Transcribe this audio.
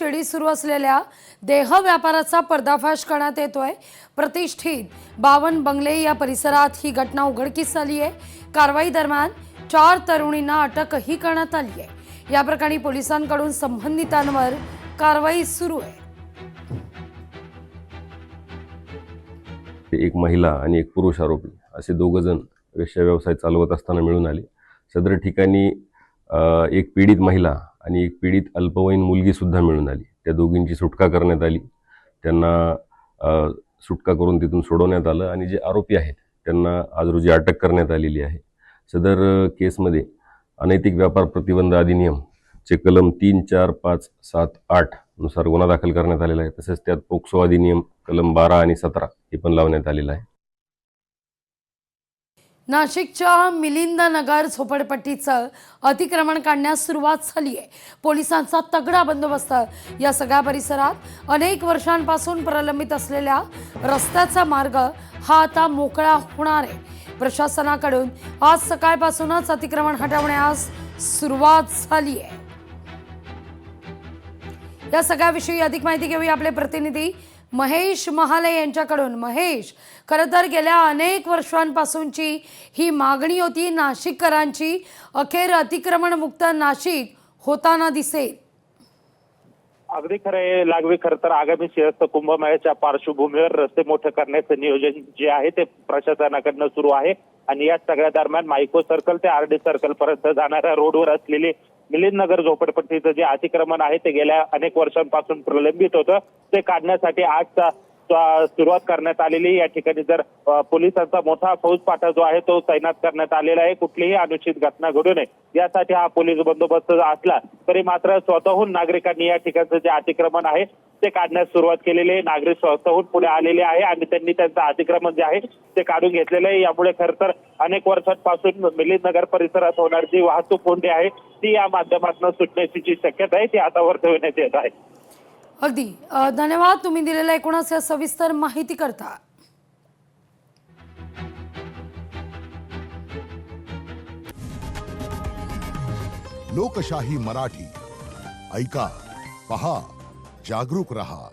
शिडी सुरू असलेल्या देह व्यापाराचा पर्दाफाश करण्यात येतोय। प्रतिष्ठित 52 बंगले या परिसरात ही घटना उघडकीस आली आहे। कारवाई दरम्यान 4 तरुणींना अटकही करण्यात आली आहे। या प्रकरणी पोलिसांकडून संबंधितांवर कारवाई सुरू आहे। एक महिला आणि एक पुरुष आरोपी असे दोघं जण वेश्या व्यवसाय चालवत असताना मिळून आले। सदर ठिकाणी एक पीडित महिला आणि एक पीडित अल्पवयीन मुलगी सुद्धा मिळून आली। त्या दोघींची सुटका करण्यात आली। त्यांना सुटका करून तिथून सोडवण्यात आलं आणि जे आरोपी आहेत त्यांना आज रोजी अटक करण्यात आलेली आहे। सदर केसमध्ये अनैतिक व्यापार प्रतिबंध अधिनियम चे कलम 3, 4, 5, 7, 8 नुसार गुन्हा दाखल करण्यात आलेला आहे। तसेच त्यात पोक्सो अधिनियम कलम 12 आणि 17 हे पण लावण्यात आलेलं आहे। नाशिकच्या मिलिंद नगर झोपडपट्टीचं अतिक्रमण काढण्यास सुरुवात झाली आहे। पोलिसांचा तगडा बंदोबस्त या सगळ्या परिसरात। अनेक वर्षांपासून प्रलंबित असलेल्या रस्त्याचा मार्ग हा आता मोकळा होणार आहे। प्रशासनाकडून आज सकाळपासूनच अतिक्रमण हटवण्यास सुरुवात झाली आहे। या सगळ्याविषयी अधिक माहिती घेऊया आपले प्रतिनिधी महेश महाले यांच्याकडून। महेश, खरं तर गेल्या अनेक वर्षांपासूनची ही मागणी होती नाशिककरांची, अखेर अतिक्रमण मुक्त नाशिक होताना दिसेल। अगदी खरं लागवी खरं तर आगामी सिंहस्थ कुंभमेळ्याच्या पार्श्वभूमीवर रस्ते मोठे करण्याचं नियोजन जे आहे ते प्रशासनाकडनं सुरू आहे आणि या सगळ्या दरम्यान मायको सर्कल ते आरडी सर्कल पर्यंत जाणाऱ्या रोडवर असलेली मिलिंद नगर झोपडपट्टीचं जे अतिक्रमण आहे ते गेल्या अनेक वर्षांपासून प्रलंबित होतं। ते काढण्यासाठी आज सुरुवात करण्यात आलेली। या ठिकाणी जर पोलिसांचा मोठा फौजफाटा जो आहे तो तैनात करण्यात आलेला आहे। कुठलीही अनुचित घटना घडू नये यासाठी हा पोलीस बंदोबस्त असला तरी मात्र स्वतःहून नागरिकांनी या ठिकाणचं जे अतिक्रमण आहे ते काढण्यास सुरुवात केलेली आहे। नागरिक स्वतःहून पुढे आलेले आहे आणि त्यांनी त्यांचं अतिक्रमण जे आहे ते काढून घेतलेलं आहे। यामुळे खरं तर अनेक वर्षांपासून मिलिंद नगर परिसरात होणारी जी वाहतूक कोंडी आहे ती या माध्यमातून सुटण्याची जी शक्यता आहे ती आता वर्तवण्यात येत आहे। अगदी धन्यवाद तुम्ही दिलेल्या एकूणच या सविस्तर माहिती करता। लोकशाही मराठी ऐका, पहा, जागरूक रहा।